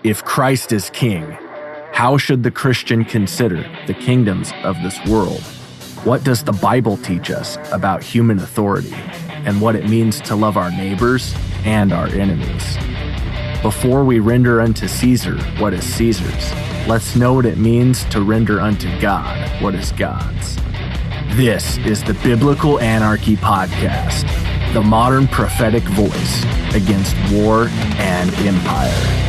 If Christ is king, how should the Christian consider the kingdoms of this world? What does the Bible teach us about human authority and what it means to love our neighbors and our enemies? Before we render unto Caesar what is Caesar's, let's know what it means to render unto God what is God's. This is the Biblical Anarchy Podcast, the modern prophetic voice against war and empire.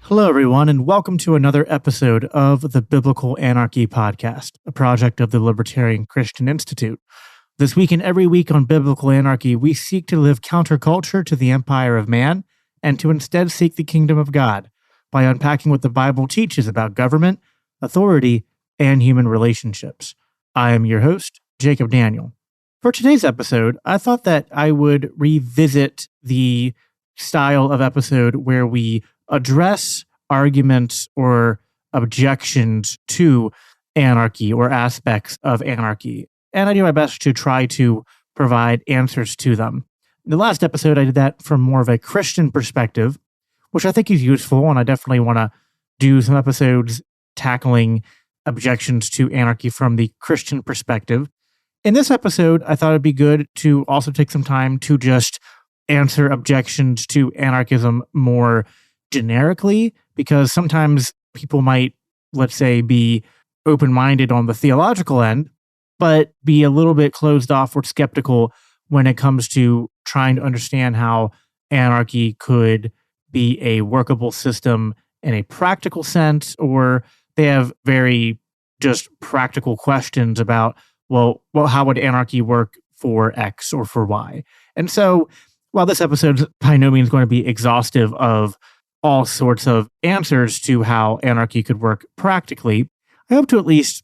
Hello, everyone, and welcome to another episode of the Biblical Anarchy Podcast, a project of the Libertarian Christian Institute. This week and every week on Biblical Anarchy, we seek to live counterculture to the empire of man and to instead seek the kingdom of God by unpacking what the Bible teaches about government, authority, and human relationships. I am your host, Jacob Daniel. For today's episode, I thought that I would revisit the style of episode where we address arguments or objections to anarchy or aspects of anarchy. And I do my best to try to provide answers to them. In the last episode, I did that from more of a Christian perspective, which I think is useful, and I definitely want to do some episodes tackling objections to anarchy from the Christian perspective. In this episode, I thought it'd be good to also take some time to just answer objections to anarchism more generically, because sometimes people might, let's say, be open-minded on the theological end, but be a little bit closed off or skeptical when it comes to trying to understand how anarchy could be a workable system in a practical sense, or they have very just practical questions about, well, how would anarchy work for X or for Y? And so, while this episode is by no means going to be exhaustive of all sorts of answers to how anarchy could work practically, I hope to at least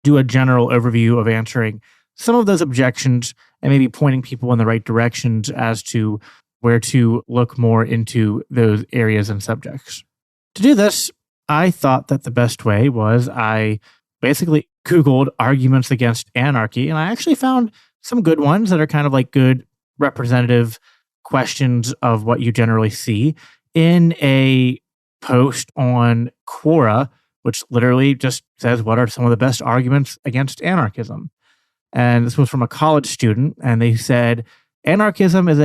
do a general overview of answering some of those objections and maybe pointing people in the right directions as to where to look more into those areas and subjects. To do this, I thought that the best way was I basically Googled arguments against anarchy, and I actually found some good ones that are kind of like good representative questions of what you generally see in a post on Quora, which literally just says, what are some of the best arguments against anarchism? And this was from a college student, and they said, anarchism is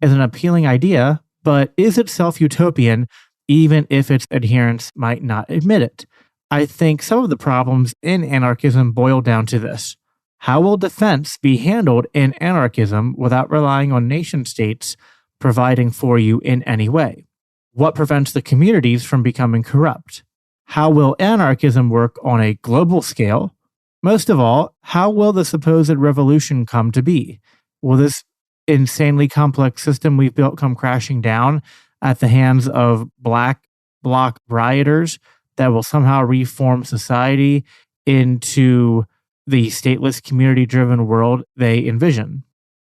an appealing idea, but is itself utopian, even if its adherents might not admit it. I think some of the problems in anarchism boil down to this. How will defense be handled in anarchism without relying on nation states providing for you in any way? What prevents the communities from becoming corrupt? How will anarchism work on a global scale? Most of all, how will the supposed revolution come to be? Will this insanely complex system we've built come crashing down at the hands of black bloc rioters that will somehow reform society into the stateless, community-driven world they envision?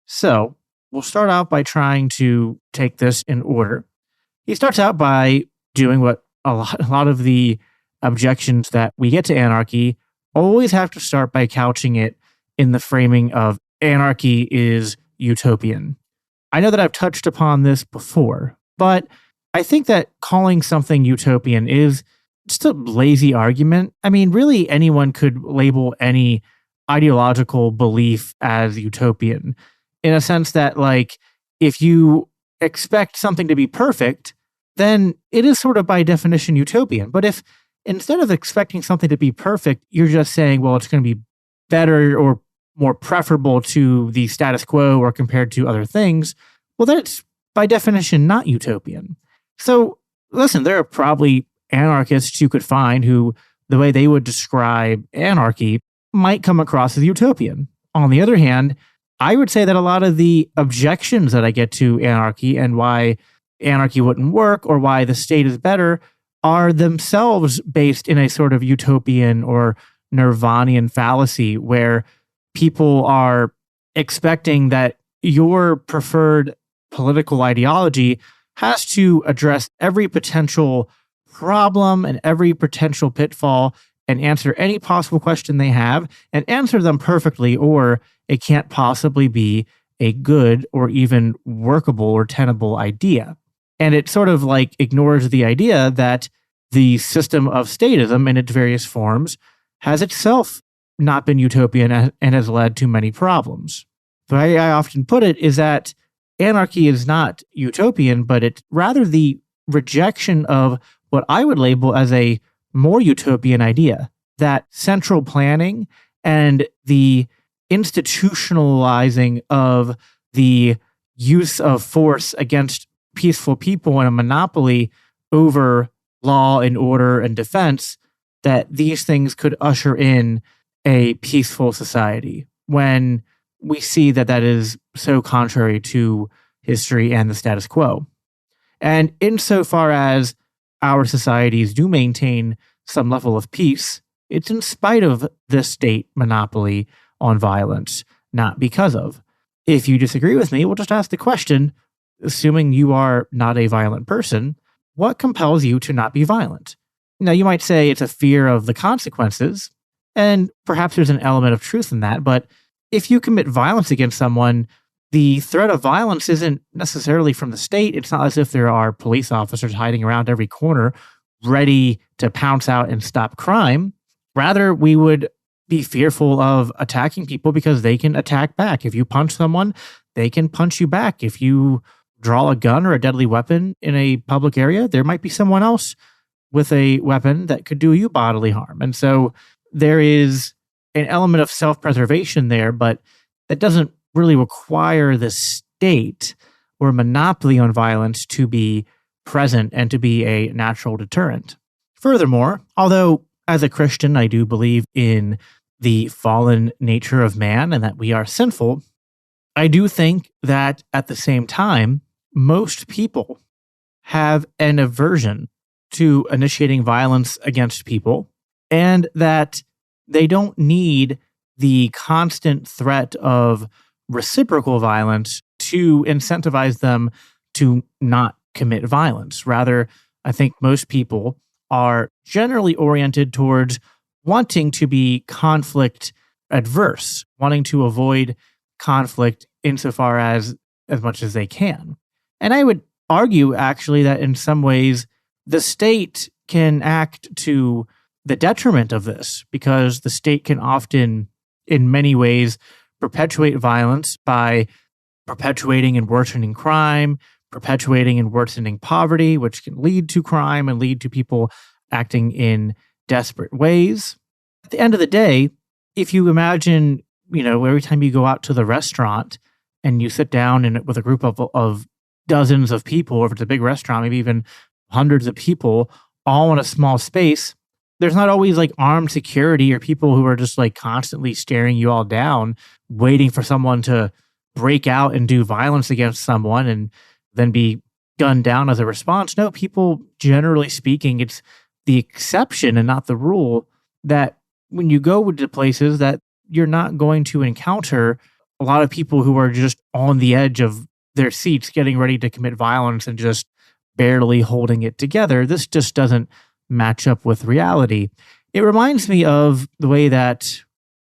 So, we'll start out by trying to take this in order. He starts out by doing what a lot of the objections that we get to anarchy always have to start by couching it in the framing of anarchy is utopian. I know that I've touched upon this before, but I think that calling something utopian is just a lazy argument. I mean, really anyone could label any ideological belief as utopian in a sense that, like, if you expect something to be perfect, then it is sort of by definition utopian. But if instead of expecting something to be perfect, you're just saying, well, it's going to be better or more preferable to the status quo or compared to other things, well, that's by definition not utopian. So listen, there are probably anarchists you could find who the way they would describe anarchy might come across as utopian. On the other hand, I would say that a lot of the objections that I get to anarchy and why anarchy wouldn't work or why the state is better are themselves based in a sort of utopian or Nirvanian fallacy where people are expecting that your preferred political ideology has to address every potential problem and every potential pitfall and answer any possible question they have and answer them perfectly, or it can't possibly be a good or even workable or tenable idea. And it sort of like ignores the idea that the system of statism in its various forms has itself not been utopian and has led to many problems. The way I often put it is that anarchy is not utopian, but it's rather the rejection of what I would label as a more utopian idea, that central planning and the institutionalizing of the use of force against peaceful people and a monopoly over law and order and defense, that these things could usher in a peaceful society, when we see that that is so contrary to history and the status quo. And insofar as our societies do maintain some level of peace, it's in spite of the state monopoly on violence, not because of. If you disagree with me, we'll just ask the question, assuming you are not a violent person, what compels you to not be violent? Now, you might say it's a fear of the consequences, and perhaps there's an element of truth in that, but if you commit violence against someone, the threat of violence isn't necessarily from the state. It's not as if there are police officers hiding around every corner ready to pounce out and stop crime. Rather, we would be fearful of attacking people because they can attack back. If you punch someone, they can punch you back. If you draw a gun or a deadly weapon in a public area, there might be someone else with a weapon that could do you bodily harm. And so there is an element of self-preservation there, but that doesn't really require the state or monopoly on violence to be present and to be a natural deterrent. Furthermore, although as a Christian, I do believe in the fallen nature of man and that we are sinful, I do think that at the same time, most people have an aversion to initiating violence against people, and that they don't need the constant threat of reciprocal violence to incentivize them to not commit violence. Rather, I think most people are generally oriented towards wanting to be conflict adverse, wanting to avoid conflict insofar as much as they can. And I would argue actually that in some ways the state can act to the detriment of this, because the state can often, in many ways, perpetuate violence by perpetuating and worsening crime, perpetuating and worsening poverty, which can lead to crime and lead to people acting in desperate ways. At the end of the day, if you imagine, every time you go out to the restaurant and you sit down with a group of dozens of people, or if it's a big restaurant, maybe even hundreds of people, all in a small space, there's not always like armed security or people who are just like constantly staring you all down, waiting for someone to break out and do violence against someone and then be gunned down as a response. No, people, generally speaking, it's the exception and not the rule that when you go to places that you're not going to encounter a lot of people who are just on the edge of their seats getting ready to commit violence and just barely holding it together. This just doesn't match up with reality. It reminds me of the way that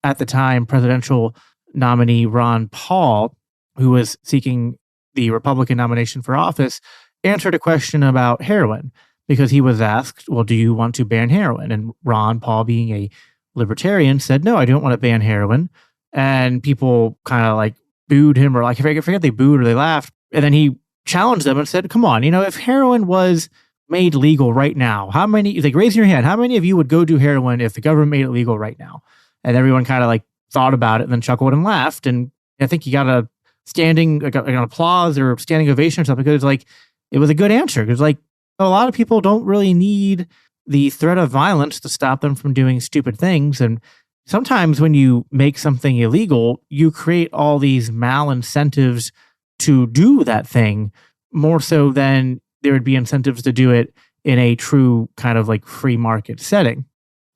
at the time presidential nominee Ron Paul, who was seeking the Republican nomination for office, answered a question about heroin because he was asked, well, do you want to ban heroin? And Ron Paul, being a libertarian, said, no, I don't want to ban heroin. And people kind of like booed him, or like, I forget they booed or they laughed. And then he challenged them and said, come on, if heroin was made legal right now, how many, like, raise your hand, how many of you would go do heroin if the government made it legal right now? And everyone kind of like thought about it and then chuckled and laughed. And I think he got a standing, like an applause or standing ovation or something, because like, it was a good answer. Because like, a lot of people don't really need the threat of violence to stop them from doing stupid things. And sometimes when you make something illegal, you create all these malincentives to do that thing, more so than there would be incentives to do it in a true kind of like free market setting.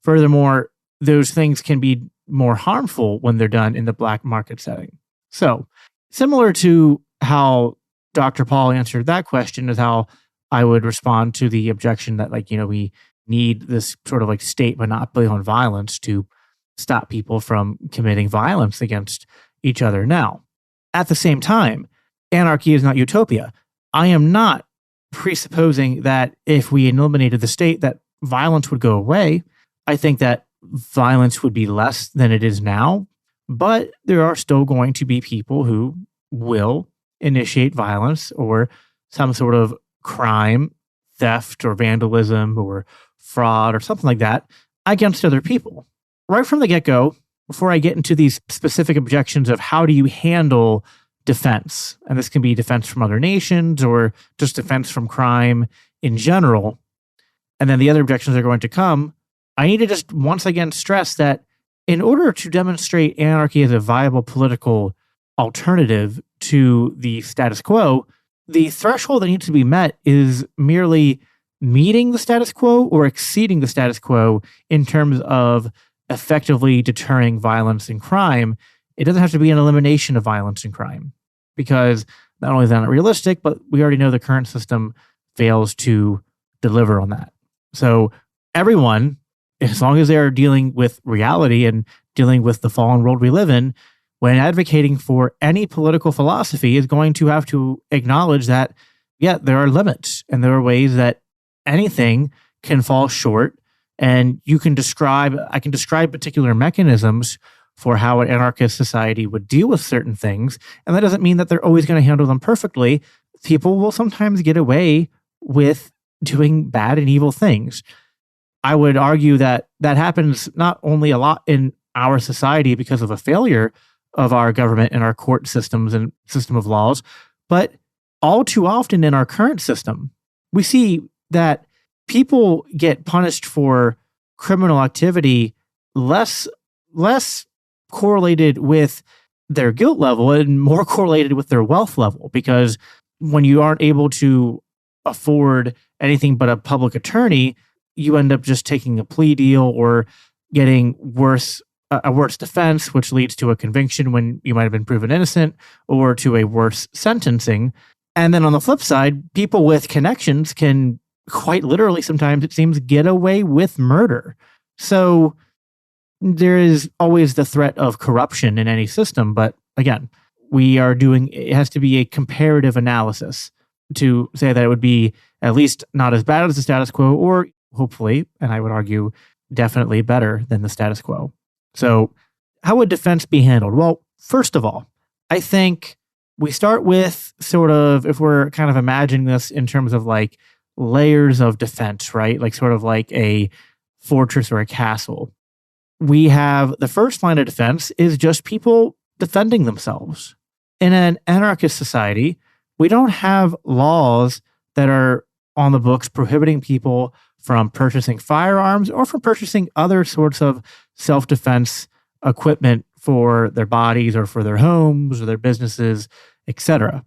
Furthermore, those things can be more harmful when they're done in the black market setting. So similar to how Dr. Paul answered that question is how I would respond to the objection that we need this sort of like state monopoly on violence to stop people from committing violence against each other. Now, at the same time, anarchy is not utopia. I am not presupposing that if we eliminated the state, that violence would go away. I think that violence would be less than it is now, but there are still going to be people who will initiate violence or some sort of crime, theft or vandalism or fraud or something like that against other people. Right from the get-go, before I get into these specific objections of how do you handle defense, and this can be defense from other nations or just defense from crime in general, and then the other objections are going to come, I need to just once again stress that in order to demonstrate anarchy as a viable political alternative to the status quo, the threshold that needs to be met is merely meeting the status quo or exceeding the status quo in terms of effectively deterring violence and crime. It doesn't have to be an elimination of violence and crime, because not only is that not realistic, but we already know the current system fails to deliver on that. So everyone, as long as they're dealing with reality and dealing with the fallen world we live in, when advocating for any political philosophy, is going to have to acknowledge that, yeah, there are limits and there are ways that anything can fall short. And I can describe particular mechanisms for how an anarchist society would deal with certain things. And that doesn't mean that they're always going to handle them perfectly. People will sometimes get away with doing bad and evil things. I would argue that that happens not only a lot in our society because of a failure of our government and our court systems and system of laws, but all too often in our current system, we see that people get punished for criminal activity less correlated with their guilt level and more correlated with their wealth level, because when you aren't able to afford anything but a public attorney, you end up just taking a plea deal or getting a worse defense, which leads to a conviction when you might have been proven innocent, or to a worse sentencing. And then on the flip side, people with connections can quite literally, sometimes it seems, get away with murder. So there is always the threat of corruption in any system. But again, it has to be a comparative analysis to say that it would be at least not as bad as the status quo, or hopefully, and I would argue, definitely better than the status quo. So how would defense be handled? Well, first of all, I think we start with sort of, if we're kind of imagining this in terms of like layers of defense, right? Like sort of like a fortress or a castle. We have the first line of defense is just people defending themselves. In an anarchist society, we don't have laws that are on the books prohibiting people from purchasing firearms or from purchasing other sorts of self-defense equipment for their bodies or for their homes or their businesses, etc.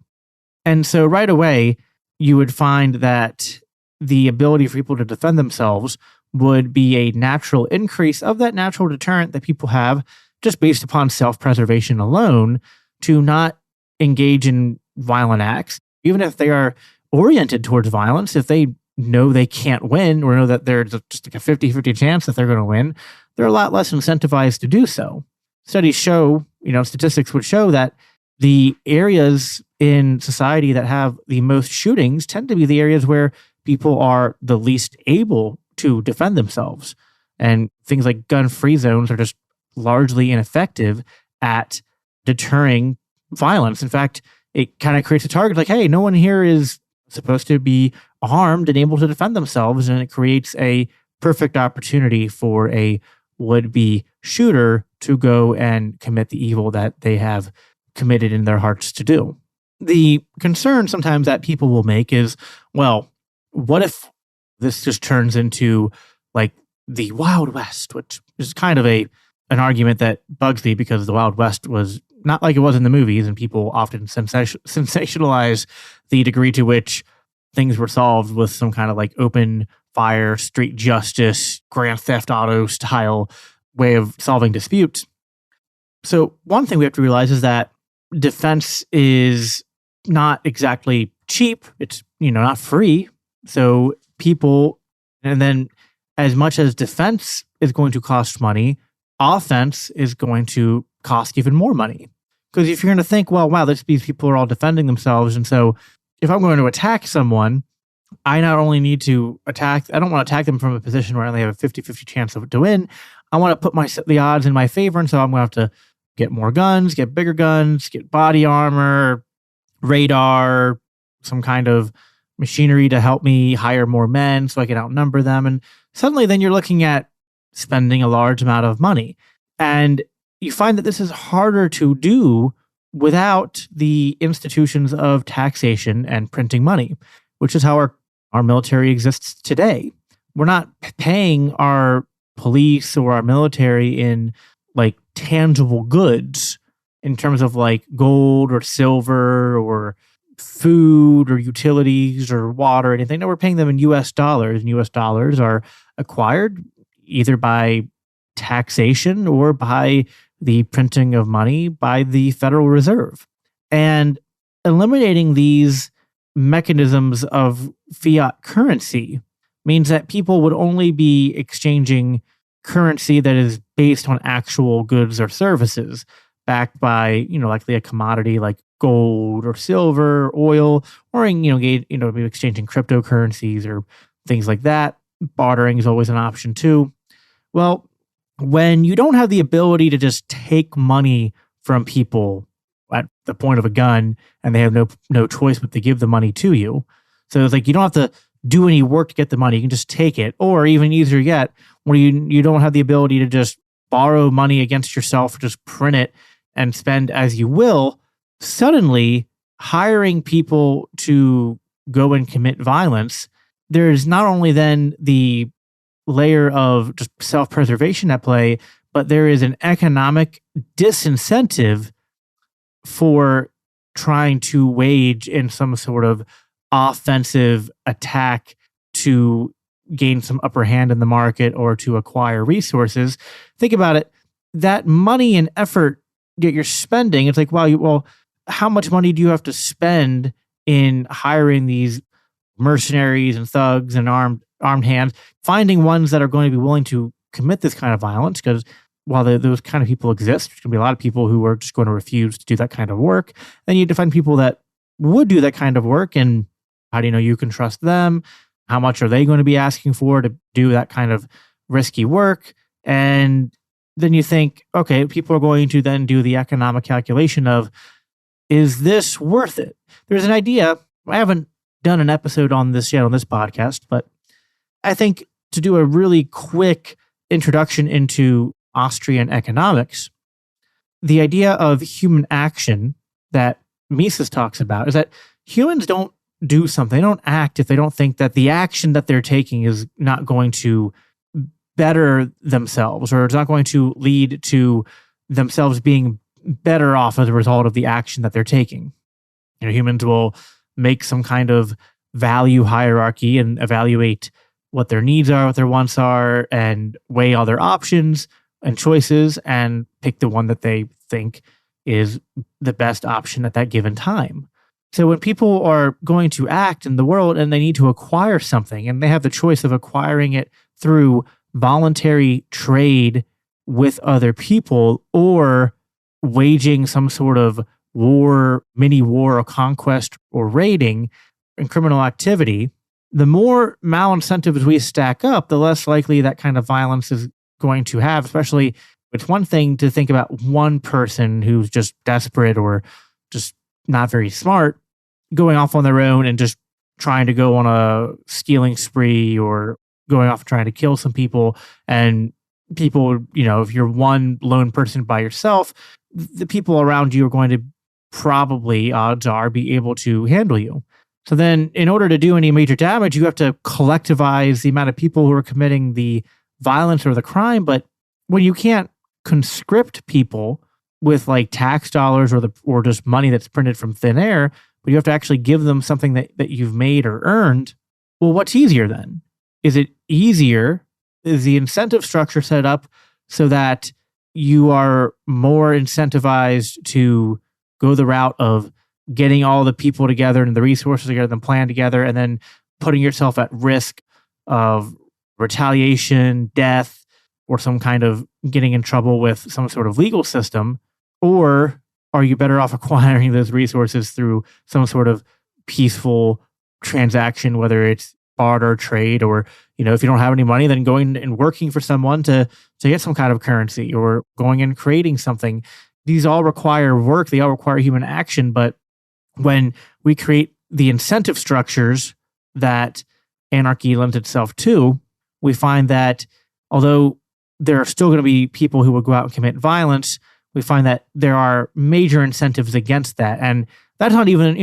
And so right away, you would find that the ability for people to defend themselves would be a natural increase of that natural deterrent that people have just based upon self-preservation alone to not engage in violent acts, even if they are oriented towards violence. If they know they can't win or know that there's just like a 50-50 chance that they're going to win, they're a lot less incentivized to do so. Studies show, statistics would show that the areas in society that have the most shootings tend to be the areas where people are the least able to defend themselves. And things like gun-free zones are just largely ineffective at deterring violence. In fact, it kind of creates a target like, hey, no one here is supposed to be armed and able to defend themselves, and it creates a perfect opportunity for a would-be shooter to go and commit the evil that they have committed in their hearts to do. The concern sometimes that people will make is, well, what if this just turns into like the Wild West, which is kind of an argument that bugs me because the Wild West was not like it was in the movies, and people often sensationalize the degree to which things were solved with some kind of like open fire, street justice, Grand Theft Auto style way of solving disputes. So one thing we have to realize is that defense is not exactly cheap. It's, not free. So people, and then as much as defense is going to cost money, offense is going to cost even more money. Because if you're going to think, well, wow, these people are all defending themselves. And so if I'm going to attack someone, I not only need to I don't want to attack them from a position where I only have a 50-50 chance to win. I want to put the odds in my favor. And so I'm going to have to get more guns, get bigger guns, get body armor, radar, some kind of machinery to help me hire more men so I can outnumber them. And suddenly then you're looking at spending a large amount of money. And you find that this is harder to do without the institutions of taxation and printing money, which is how our military exists today. We're not paying our police or our military in like tangible goods in terms of like gold or silver or food or utilities or water or anything. No, we're paying them in US dollars, and US dollars are acquired either by taxation or by the printing of money by the Federal Reserve. And eliminating these mechanisms of fiat currency means that people would only be exchanging currency that is based on actual goods or services backed by, likely a commodity like gold or silver, oil, or, maybe exchanging cryptocurrencies or things like that. Bartering is always an option too. Well, when you don't have the ability to just take money from people at the point of a gun and they have no choice but to give the money to you. So it's like you don't have to do any work to get the money. You can just take it. Or even easier yet, when you don't have the ability to just borrow money against yourself, or just print it and spend as you will, suddenly hiring people to go and commit violence, there's not only then the layer of just self-preservation at play, but there is an economic disincentive for trying to wage in some sort of offensive attack to gain some upper hand in the market or to acquire resources. Think about it. That money and effort that you're spending, it's like, well, how much money do you have to spend in hiring these mercenaries and thugs and armed hands, finding ones that are going to be willing to commit this kind of violence? Because while those kind of people exist, there's going to be a lot of people who are just going to refuse to do that kind of work. Then you need to find people that would do that kind of work. And how do you know you can trust them? How much are they going to be asking for to do that kind of risky work? And then you think, okay, people are going to then do the economic calculation of, is this worth it? There's an idea. I haven't done an episode on this yet on this podcast, but I think to do a really quick introduction into Austrian economics, the idea of human action that Mises talks about is that humans don't do something, they don't act if they don't think that the action that they're taking is not going to better themselves, or it's not going to lead to themselves being better off as a result of the action that they're taking. Humans will make some kind of value hierarchy and evaluate what their needs are, what their wants are, and weigh all their options and choices and pick the one that they think is the best option at that given time. So when people are going to act in the world and they need to acquire something, and they have the choice of acquiring it through voluntary trade with other people or waging some sort of war, mini war or conquest or raiding and criminal activity, the more malincentives we stack up, the less likely that kind of violence is going to have. Especially, it's one thing to think about one person who's just desperate or just not very smart going off on their own and just trying to go on a stealing spree or going off trying to kill some people. And people, if you're one lone person by yourself, the people around you are going to probably, odds are, be able to handle you. So then in order to do any major damage, you have to collectivize the amount of people who are committing the violence or the crime. But when you can't conscript people with like tax dollars or just money that's printed from thin air, but you have to actually give them something that you've made or earned, well, what's easier then? Is it easier? Is the incentive structure set up so that you are more incentivized to go the route of getting all the people together and the resources together and plan together, and then putting yourself at risk of retaliation, death, or some kind of getting in trouble with some sort of legal system? Or are you better off acquiring those resources through some sort of peaceful transaction, whether it's barter trade or, if you don't have any money, then going and working for someone to get some kind of currency or going and creating something. These all require work. They all require human action. But when we create the incentive structures that anarchy lends itself to, we find that although there are still going to be people who will go out and commit violence, we find that there are major incentives against that. And that's not even,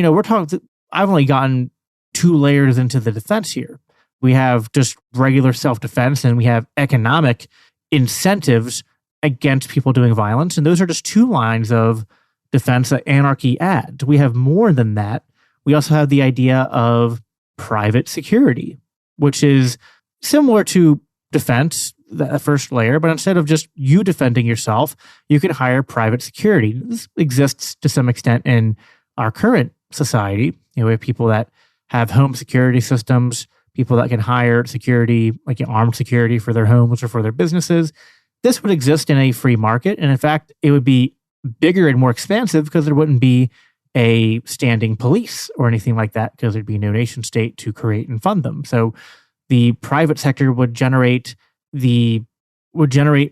I've only gotten 2 layers into the defense here. We have just regular self-defense and we have economic incentives against people doing violence. And those are just 2 lines of defense that anarchy adds. We have more than that. We also have the idea of private security, which is similar to defense, the first layer, but instead of just you defending yourself, you can hire private security. This exists to some extent in our current society. We have people that have home security systems, people that can hire security, like armed security for their homes or for their businesses. This would exist in a free market. And in fact, it would be bigger and more expansive because there wouldn't be a standing police or anything like that because there'd be no nation state to create and fund them. So the private sector would generate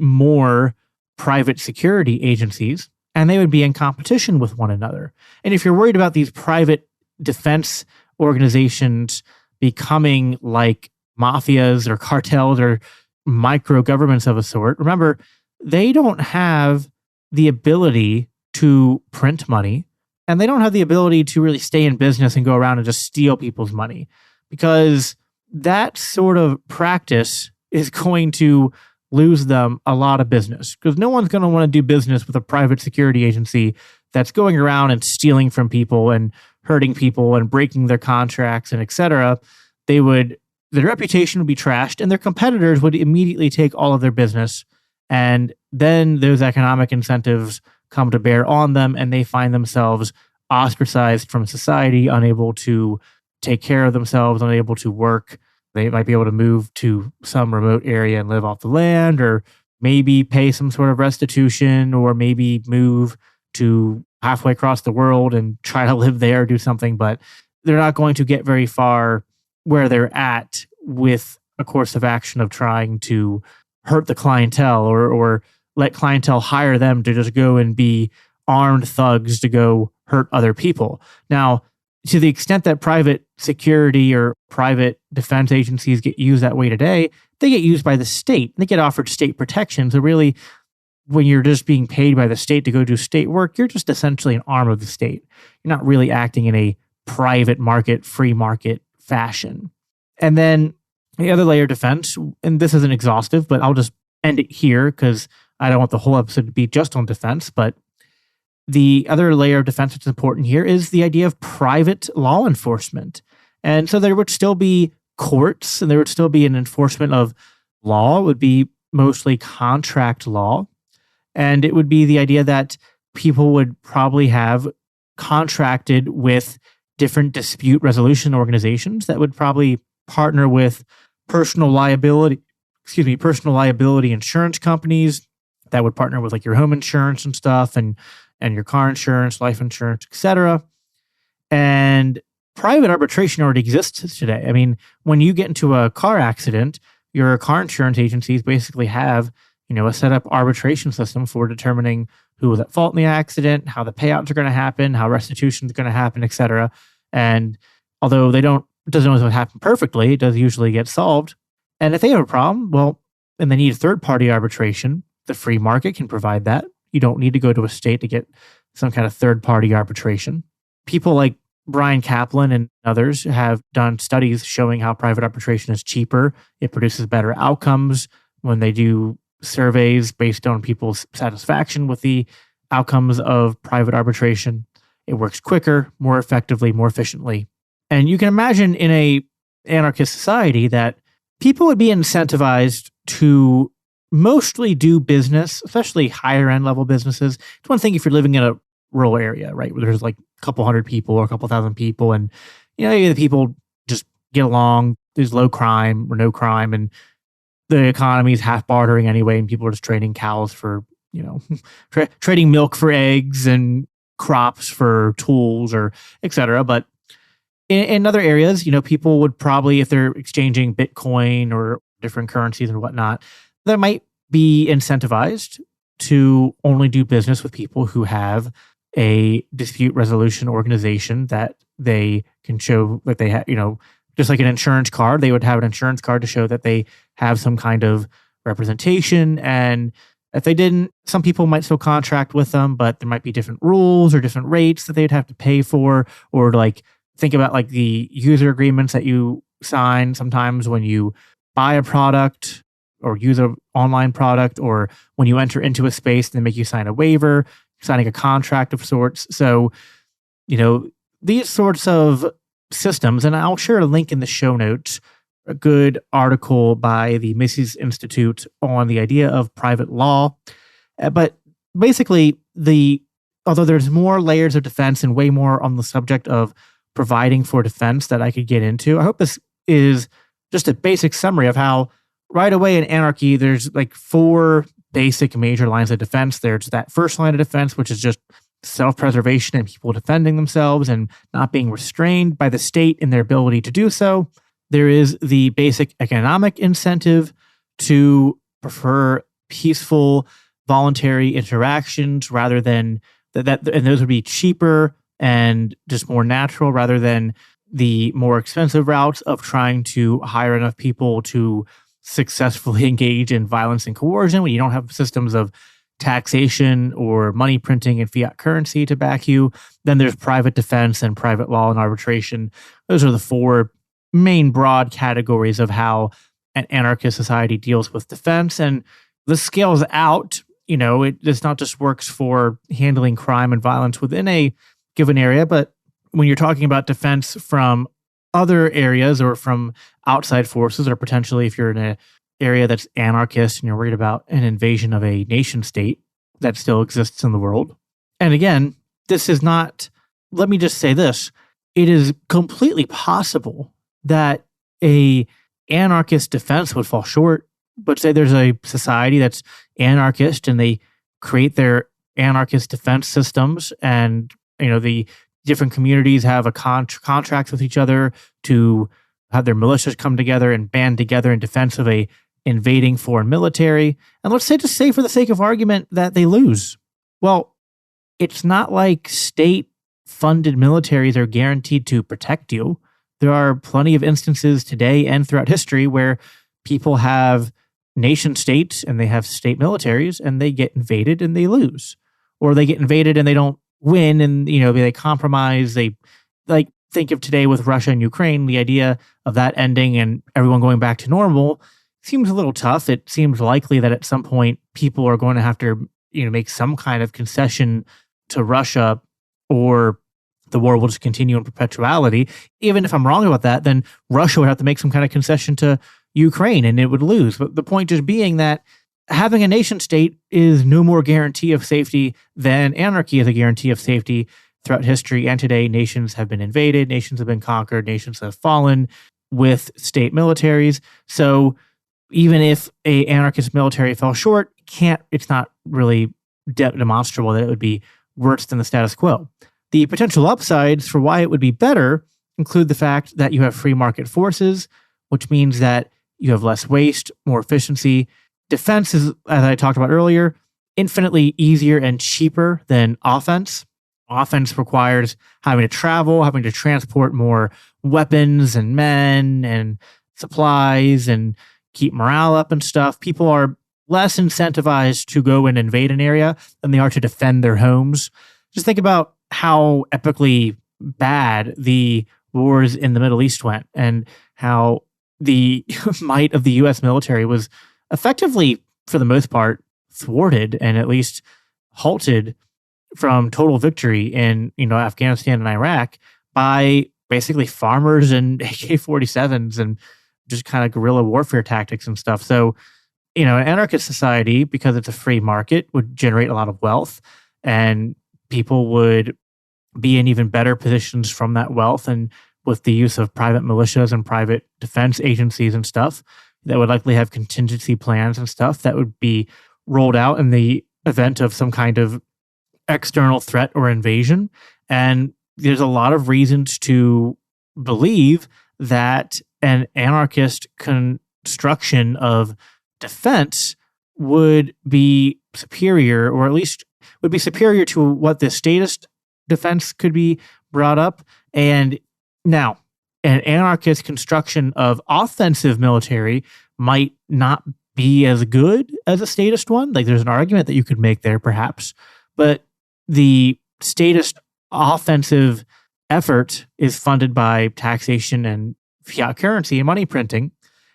more private security agencies, and they would be in competition with one another. And if you're worried about these private defense organizations becoming like mafias or cartels or micro governments of a sort, remember, they don't have the ability to print money, and they don't have the ability to really stay in business and go around and just steal people's money, because that sort of practice is going to lose them a lot of business, because no one's going to want to do business with a private security agency that's going around and stealing from people and hurting people and breaking their contracts and et cetera. Their reputation would be trashed, and their competitors would immediately take all of their business. And then those economic incentives come to bear on them, and they find themselves ostracized from society, unable to take care of themselves, unable to work. They might be able to move to some remote area and live off the land, or maybe pay some sort of restitution, or maybe move to halfway across the world and try to live there, do something. But they're not going to get very far where they're at with a course of action of trying to hurt the clientele or let clientele hire them to just go and be armed thugs to go hurt other people. Now, to the extent that private security or private defense agencies get used that way today, they get used by the state. They get offered state protection. So really, when you're just being paid by the state to go do state work, you're just essentially an arm of the state. You're not really acting in a private market, free market fashion. And then the other layer of defense, and this isn't exhaustive, but I'll just end it here because I don't want the whole episode to be just on defense, but the other layer of defense that's important here is the idea of private law enforcement. And so there would still be courts, and there would still be an enforcement of law. It would be mostly contract law. And it would be the idea that people would probably have contracted with different dispute resolution organizations that would probably partner with personal liability insurance companies that would partner with like your home insurance and stuff and your car insurance, life insurance, etc. And private arbitration already exists today. I mean, when you get into a car accident, your car insurance agencies basically have, a set up arbitration system for determining who was at fault in the accident, how the payouts are going to happen, how restitution is going to happen, etc. And although it doesn't always happen perfectly, it does usually get solved. And if they have a problem, and they need third-party arbitration, the free market can provide that. You don't need to go to a state to get some kind of third-party arbitration. People like Brian Kaplan and others have done studies showing how private arbitration is cheaper. It produces better outcomes when they do surveys based on people's satisfaction with the outcomes of private arbitration. It works quicker, more effectively, more efficiently. And you can imagine in a anarchist society that people would be incentivized to mostly do business, especially higher end level businesses. It's one thing if you're living in a rural area, right, where there's like a couple hundred people or a couple thousand people, and the people just get along. There's low crime or no crime, and the economy is half bartering anyway, and people are just trading cows for trading milk for eggs and crops for tools or etc. But In other areas, people would probably, if they're exchanging Bitcoin or different currencies and whatnot, they might be incentivized to only do business with people who have a dispute resolution organization that they can show that they have, just like an insurance card, they would have an insurance card to show that they have some kind of representation. And if they didn't, some people might still contract with them, but there might be different rules or different rates that they'd have to pay for, or like think about like the user agreements that you sign sometimes when you buy a product or use an online product, or when you enter into a space, they make you sign a waiver, signing a contract of sorts. So, these sorts of systems, and I'll share a link in the show notes, a good article by the Mises Institute on the idea of private law. But basically, although there's more layers of defense and way more on the subject of providing for defense that I could get into, I hope this is just a basic summary of how right away in Anarchy, there's like 4 basic major lines of defense. There's that first line of defense, which is just self-preservation and people defending themselves and not being restrained by the state in their ability to do so. There is the basic economic incentive to prefer peaceful, voluntary interactions rather than that, and those would be cheaper and just more natural rather than the more expensive routes of trying to hire enough people to successfully engage in violence and coercion when you don't have systems of taxation or money printing and fiat currency to back you. Then there's private defense and private law and arbitration. Those are the 4 main broad categories of how an anarchist society deals with defense. And this scales out, it's not just works for handling crime and violence within a given area, but when you're talking about defense from other areas or from outside forces, or potentially if you're in an area that's anarchist and you're worried about an invasion of a nation state that still exists in the world. And again, this is not, let me just say this, it is completely possible that a anarchist defense would fall short, but say there's a society that's anarchist and they create their anarchist defense systems, and the different communities have a contracts with each other to have their militias come together and band together in defense of a invading foreign military. And let's say, just say for the sake of argument, that they lose. Well, it's not like state-funded militaries are guaranteed to protect you. There are plenty of instances today and throughout history where people have nation states and they have state militaries and they get invaded and they lose. Or they get invaded and they don't win, and they compromise. They think of today with Russia and Ukraine, the idea of that ending and everyone going back to normal seems a little tough. It seems likely that at some point people are going to have to make some kind of concession to Russia, or the war will just continue in perpetuality. Even if I'm wrong about that, then Russia would have to make some kind of concession to Ukraine and it would lose. But the point just being that having a nation state is no more guarantee of safety than anarchy is a guarantee of safety. Throughout history and today, nations have been invaded, nations have been conquered, nations have fallen with state militaries. So even if a anarchist military fell short, it's not really demonstrable that it would be worse than the status quo. The potential upsides for why it would be better include the fact that you have free market forces, which means that you have less waste, more efficiency. Defense is, as I talked about earlier, infinitely easier and cheaper than offense. Offense requires having to travel, having to transport more weapons and men and supplies and keep morale up and stuff. People are less incentivized to go and invade an area than they are to defend their homes. Just think about how epically bad the wars in the Middle East went and how the might of the U.S. military was effectively, for the most part, thwarted and at least halted from total victory in Afghanistan and Iraq by basically farmers and AK-47s and just kind of guerrilla warfare tactics and stuff. So, an anarchist society, because it's a free market, would generate a lot of wealth, and people would be in even better positions from that wealth. And with the use of private militias and private defense agencies and stuff, that would likely have contingency plans and stuff that would be rolled out in the event of some kind of external threat or invasion. And there's a lot of reasons to believe that an anarchist construction of defense would be superior, or at least would be superior to what the statist defense could be brought up. And now, an anarchist construction of offensive military might not be as good as a statist one. Like, there's an argument that you could make there, perhaps. But the statist offensive effort is funded by taxation and fiat currency and money printing.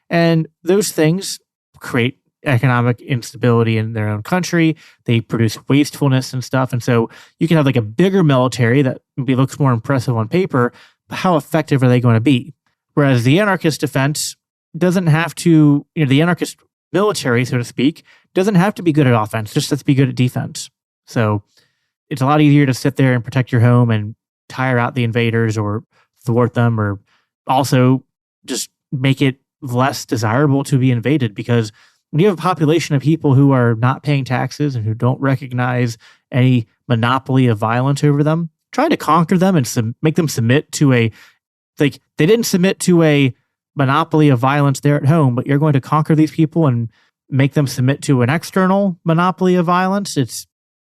And those things create economic instability in their own country. They produce wastefulness and stuff. And so you can have like a bigger military that maybe looks more impressive on paper, but how effective are they going to be? Whereas the anarchist defense doesn't have to, the anarchist military, so to speak, doesn't have to be good at offense, just has to be good at defense. So it's a lot easier to sit there and protect your home and tire out the invaders or thwart them, or also just make it less desirable to be invaded, because when you have a population of people who are not paying taxes and who don't recognize any monopoly of violence over them, trying to conquer them and make them submit to they didn't submit to a monopoly of violence there at home, but you're going to conquer these people and make them submit to an external monopoly of violence.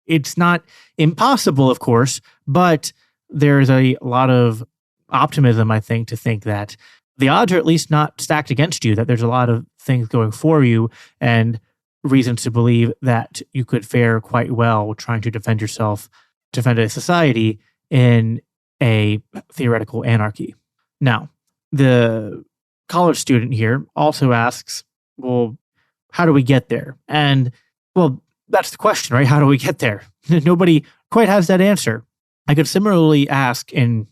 It's not impossible, of course, but there's a lot of optimism, I think, to think that the odds are at least not stacked against you, that there's a lot of things going for you and reasons to believe that you could fare quite well trying to defend yourself, defend a society in a theoretical anarchy. Now, the college student here also asks, well, how do we get there? And, well, that's the question, right? How do we get there? Nobody quite has that answer. I could similarly ask in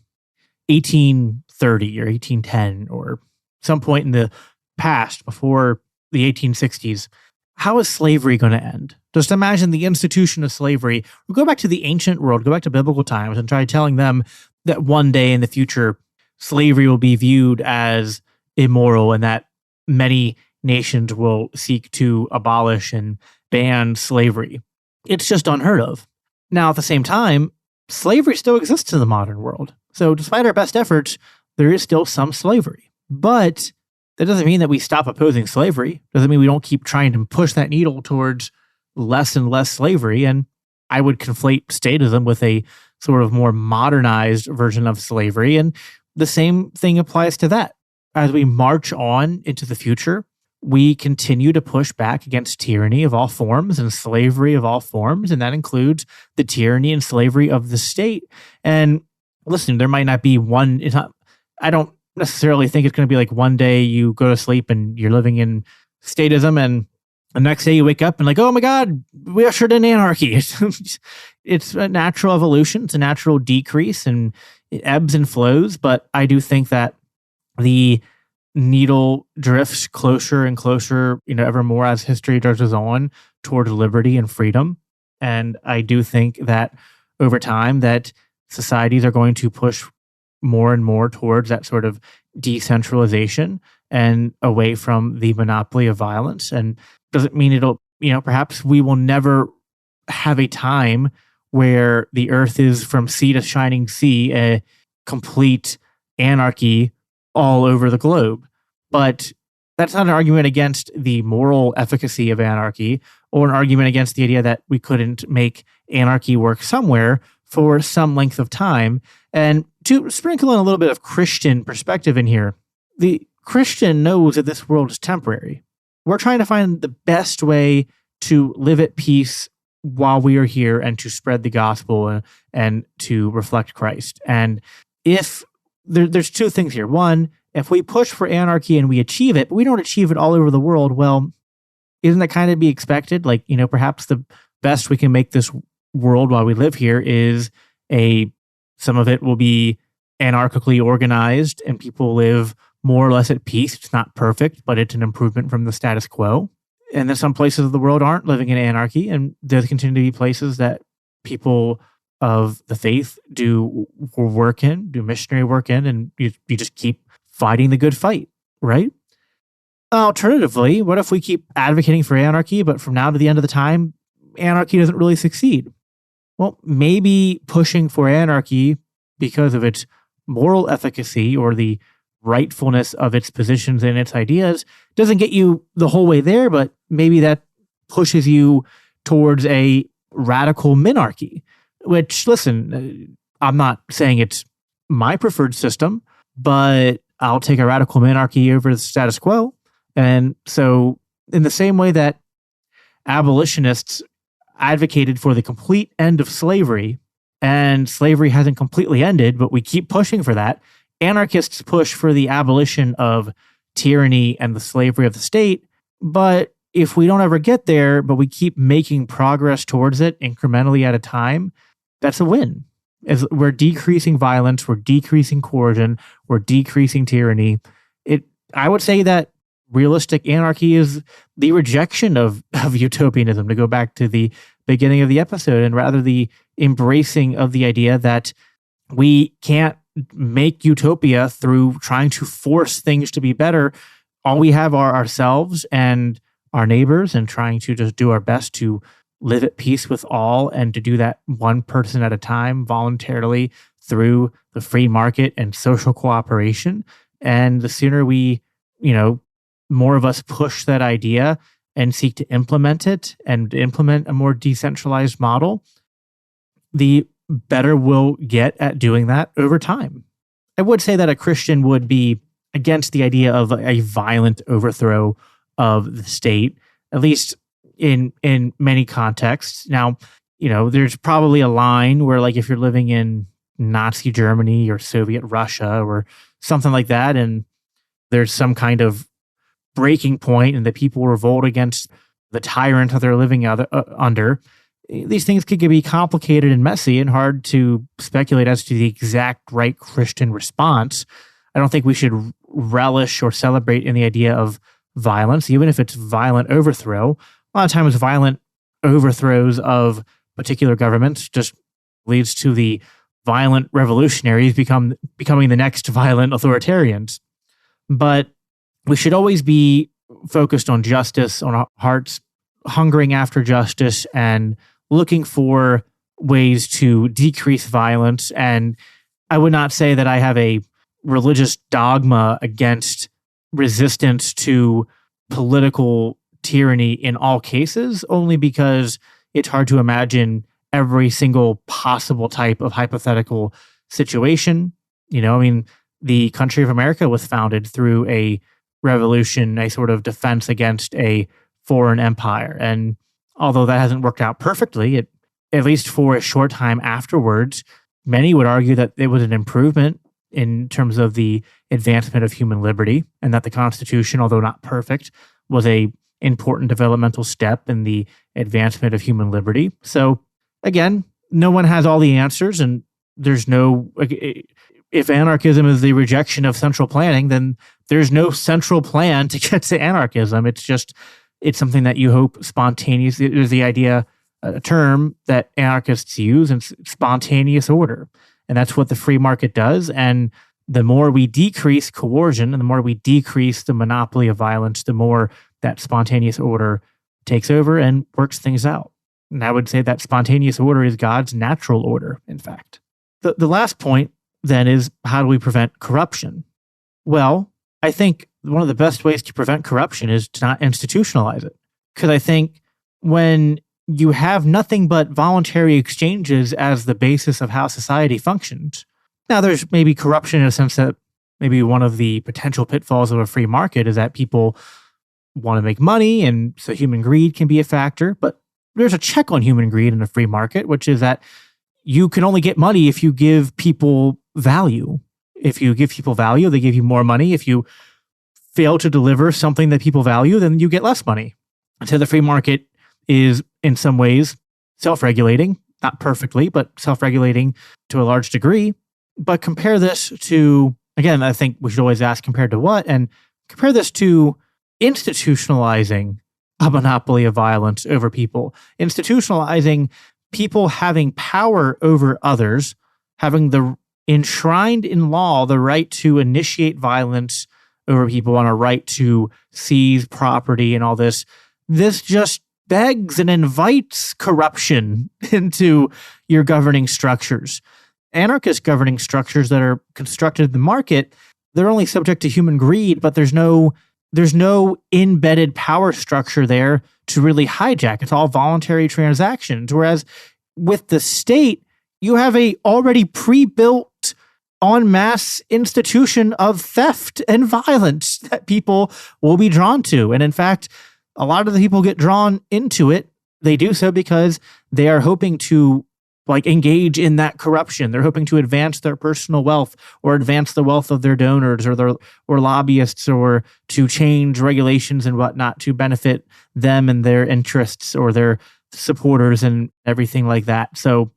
1830 or 1810 or some point in the past before the 1860s, how is slavery going to end? Just imagine the institution of slavery. We'll go back to the ancient world, go back to biblical times and try telling them that one day in the future, slavery will be viewed as immoral and that many nations will seek to abolish and ban slavery. It's just unheard of. Now, at the same time, slavery still exists in the modern world. So despite our best efforts, there is still some slavery. But that doesn't mean that we stop opposing slavery. Doesn't mean we don't keep trying to push that needle towards less and less slavery. And I would conflate statism with a sort of more modernized version of slavery. And the same thing applies to that. As we march on into the future, we continue to push back against tyranny of all forms and slavery of all forms. And that includes the tyranny and slavery of the state. And listen, there might not be one, I don't necessarily think it's going to be like one day you go to sleep and you're living in statism and the next day you wake up and like, oh my God, we ushered in anarchy. It's a natural evolution. It's a natural decrease and it ebbs and flows. But I do think that the needle drifts closer and closer, ever more as history drudges on toward liberty and freedom. And I do think that over time that societies are going to push more and more towards that sort of decentralization and away from the monopoly of violence. And doesn't mean it'll, perhaps we will never have a time where the earth is from sea to shining sea, a complete anarchy all over the globe. But that's not an argument against the moral efficacy of anarchy or an argument against the idea that we couldn't make anarchy work somewhere for some length of time. And to sprinkle in a little bit of Christian perspective in here, the Christian knows that this world is temporary. We're trying to find the best way to live at peace while we are here and to spread the gospel and to reflect Christ. And if there's two things here. One, if we push for anarchy and we achieve it, but we don't achieve it all over the world, well, isn't that kind of be expected? Like, perhaps the best we can make this world while we live here is some of it will be anarchically organized and people live more or less at peace. It's not perfect, but it's an improvement from the status quo. And then some places of the world aren't living in anarchy, and there continue to be places that people of the faith do missionary work in, and you just keep fighting the good fight, right? Alternatively, what if we keep advocating for anarchy, but from now to the end of the time, anarchy doesn't really succeed? Well, maybe pushing for anarchy because of its moral efficacy or the rightfulness of its positions and its ideas doesn't get you the whole way there, but maybe that pushes you towards a radical minarchy, which, listen, I'm not saying it's my preferred system, but I'll take a radical minarchy over the status quo. And so in the same way that abolitionists advocated for the complete end of slavery, and slavery hasn't completely ended, but we keep pushing for that, anarchists push for the abolition of tyranny and the slavery of the state. But if we don't ever get there, but we keep making progress towards it incrementally at a time, that's a win. As we're decreasing violence, we're decreasing coercion, we're decreasing tyranny. I would say that realistic anarchy is the rejection of utopianism, to go back to the beginning of the episode, and rather the embracing of the idea that we can't make utopia through trying to force things to be better. All we have are ourselves and our neighbors, and trying to just do our best to live at peace with all, and to do that one person at a time voluntarily through the free market and social cooperation. And the sooner we, more of us push that idea and seek to implement it and implement a more decentralized model, the better we'll get at doing that over time. I would say that a Christian would be against the idea of a violent overthrow of the state, at least in many contexts. Now, there's probably a line where, like, if you're living in Nazi Germany or Soviet Russia or something like that, and there's some kind of breaking point and the people revolt against the tyrant that they're living under, these things could be complicated and messy and hard to speculate as to the exact right Christian response. I don't think we should relish or celebrate in the idea of violence, even if it's violent overthrow. A lot of times violent overthrows of particular governments just leads to the violent revolutionaries becoming the next violent authoritarians. But we should always be focused on justice, on our hearts hungering after justice and looking for ways to decrease violence. And I would not say that I have a religious dogma against resistance to political tyranny in all cases, only because it's hard to imagine every single possible type of hypothetical situation. The country of America was founded through a revolution, a sort of defense against a foreign empire. And although that hasn't worked out perfectly, at least for a short time afterwards, many would argue that it was an improvement in terms of the advancement of human liberty, and that the Constitution, although not perfect, was a important developmental step in the advancement of human liberty. So again, no one has all the answers, and there's no, if anarchism is the rejection of central planning, then there's no central plan to get to anarchism. It's something that you hope spontaneous. There's the idea, a term that anarchists use, and spontaneous order. And that's what the free market does. And the more we decrease coercion and the more we decrease the monopoly of violence, the more that spontaneous order takes over and works things out. And I would say that spontaneous order is God's natural order, in fact. The last point then is, how do we prevent corruption? Well, I think one of the best ways to prevent corruption is to not institutionalize it. Because I think when you have nothing but voluntary exchanges as the basis of how society functions, now there's maybe corruption in a sense that maybe one of the potential pitfalls of a free market is that people want to make money, and so human greed can be a factor. But there's a check on human greed in a free market, which is that you can only get money if you give people value. If you give people value, they give you more money. If you fail to deliver something that people value, then you get less money. And so the free market is in some ways self-regulating, not perfectly, but self-regulating to a large degree. But compare this to, again, I think we should always ask compared to what, and compare this to institutionalizing a monopoly of violence over people, institutionalizing people having power over others, having the enshrined in law the right to initiate violence over people and a right to seize property and all this. This just begs and invites corruption into your governing structures. anarchist governing structures that are constructed in the market, they're only subject to human greed, but there's no embedded power structure there to really hijack. It's all voluntary transactions. Whereas with the state, you have a already pre-built en masse institution of theft and violence that people will be drawn to. And in fact, a lot of the people get drawn into it. They do so because they are hoping to engage in that corruption. They're hoping to advance their personal wealth or advance the wealth of their donors or lobbyists, or to change regulations and whatnot to benefit them and their interests or their supporters and everything like that. So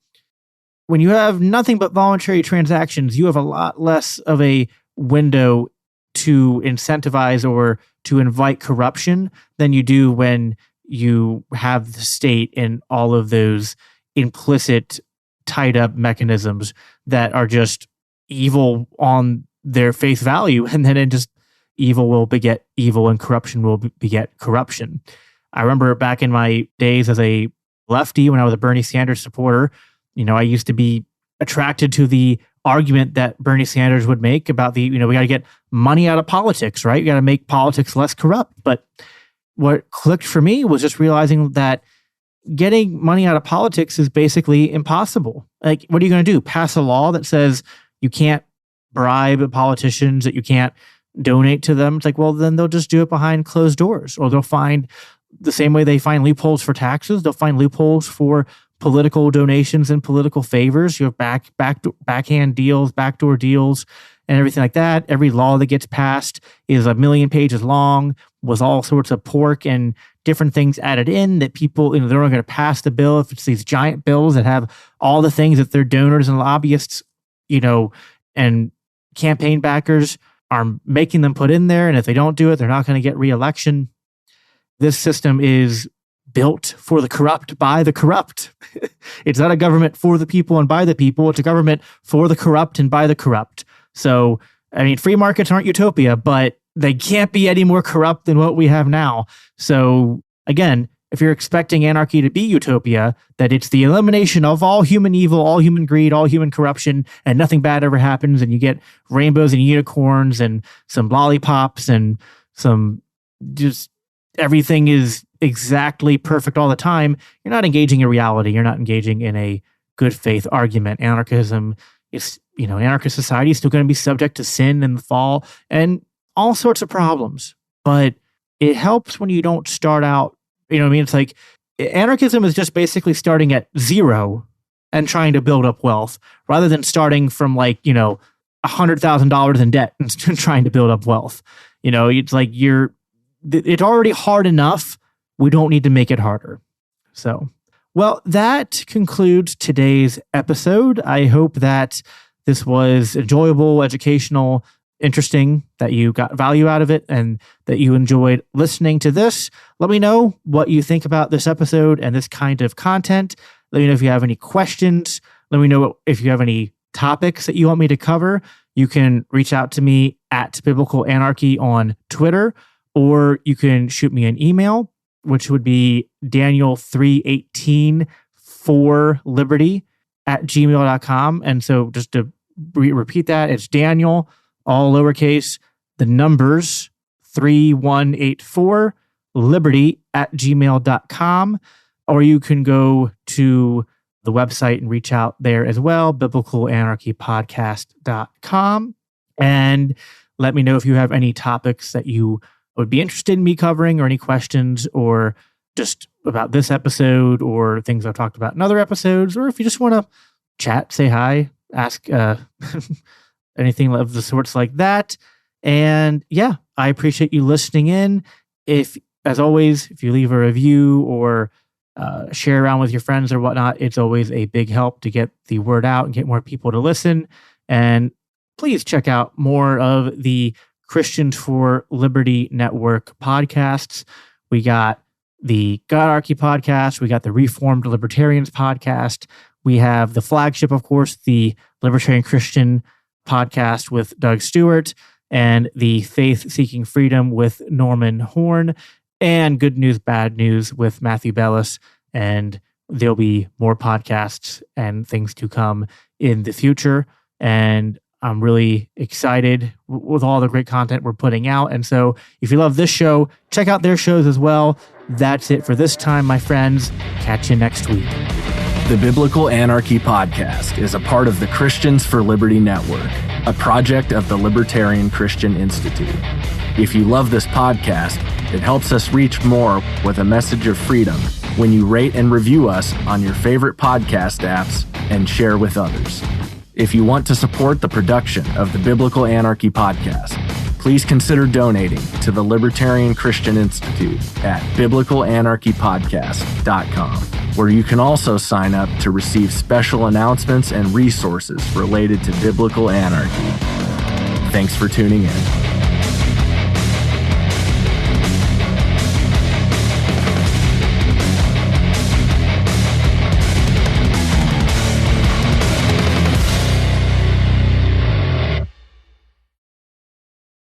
when you have nothing but voluntary transactions, you have a lot less of a window to incentivize or to invite corruption than you do when you have the state and all of those implicit tied up mechanisms that are just evil on their face value, and then it just evil will beget evil and corruption will beget corruption. I remember back in my days as a lefty, when I was a Bernie Sanders supporter, I used to be attracted to the argument that Bernie Sanders would make about we got to get money out of politics, right? We got to make politics less corrupt. But what clicked for me was just realizing that getting money out of politics is basically impossible. What are you going to do? Pass a law that says you can't bribe politicians, that you can't donate to them? It's then they'll just do it behind closed doors, or they'll find the same way they find loopholes for taxes. They'll find loopholes for political donations and political favors. You have backhand deals, backdoor deals, and everything like that. Every law that gets passed is 1 million pages long with all sorts of pork and different things added in that people, they're not going to pass the bill if it's these giant bills that have all the things that their donors and lobbyists, and campaign backers are making them put in there. And if they don't do it, they're not going to get re-election. This system is built for the corrupt by the corrupt. It's not a government for the people and by the people. It's a government for the corrupt and by the corrupt. So, free markets aren't utopia, but they can't be any more corrupt than what we have now. So again, if you're expecting anarchy to be utopia, that it's the elimination of all human evil, all human greed, all human corruption, and nothing bad ever happens, and you get rainbows and unicorns and some lollipops and some just everything is exactly perfect all the time, you're not engaging in reality. You're not engaging in a good faith argument. Anarchism is, anarchist society is still going to be subject to sin and the fall and all sorts of problems. But it helps when you don't start out, it's anarchism is just basically starting at zero and trying to build up wealth rather than starting from $100,000 in debt and trying to build up wealth. It's it's already hard enough. We don't need to make it harder. So, well, that concludes today's episode. I hope that this was enjoyable, educational, interesting, that you got value out of it and that you enjoyed listening to this. Let me know what you think about this episode and this kind of content. Let me know if you have any questions. Let me know if you have any topics that you want me to cover. You can reach out to me at Biblical Anarchy on Twitter, or you can shoot me an email, which would be Daniel318forliberty@gmail.com. And so just to repeat that, it's Daniel, all lowercase, the numbers 3184 liberty@gmail.com. Or you can go to the website and reach out there as well, biblicalanarchypodcast.com. And let me know if you have any topics that you would be interested in me covering, or any questions, or just about this episode or things I've talked about in other episodes, or if you just want to chat, say hi, ask anything of the sorts like that. And yeah, I appreciate you listening in. If, as always, if you leave a review or share around with your friends or whatnot, it's always a big help to get the word out and get more people to listen. And please check out more of the Christians for Liberty Network podcasts. We got the Anarchy podcast. We got the Reformed Libertarians podcast. We have the flagship, of course, the Libertarian Christian podcast with Doug Stewart, and the Faith Seeking Freedom with Norman Horn, and Good News, Bad News with Matthew Bellis. And there'll be more podcasts and things to come in the future. And I'm really excited with all the great content we're putting out. And so if you love this show, check out their shows as well. That's it for this time, my friends. Catch you next week. The Biblical Anarchy Podcast is a part of the Christians for Liberty Network, a project of the Libertarian Christian Institute. If you love this podcast, it helps us reach more with a message of freedom when you rate and review us on your favorite podcast apps and share with others. If you want to support the production of the Biblical Anarchy Podcast, please consider donating to the Libertarian Christian Institute at biblicalanarchypodcast.com, where you can also sign up to receive special announcements and resources related to biblical anarchy. Thanks for tuning in.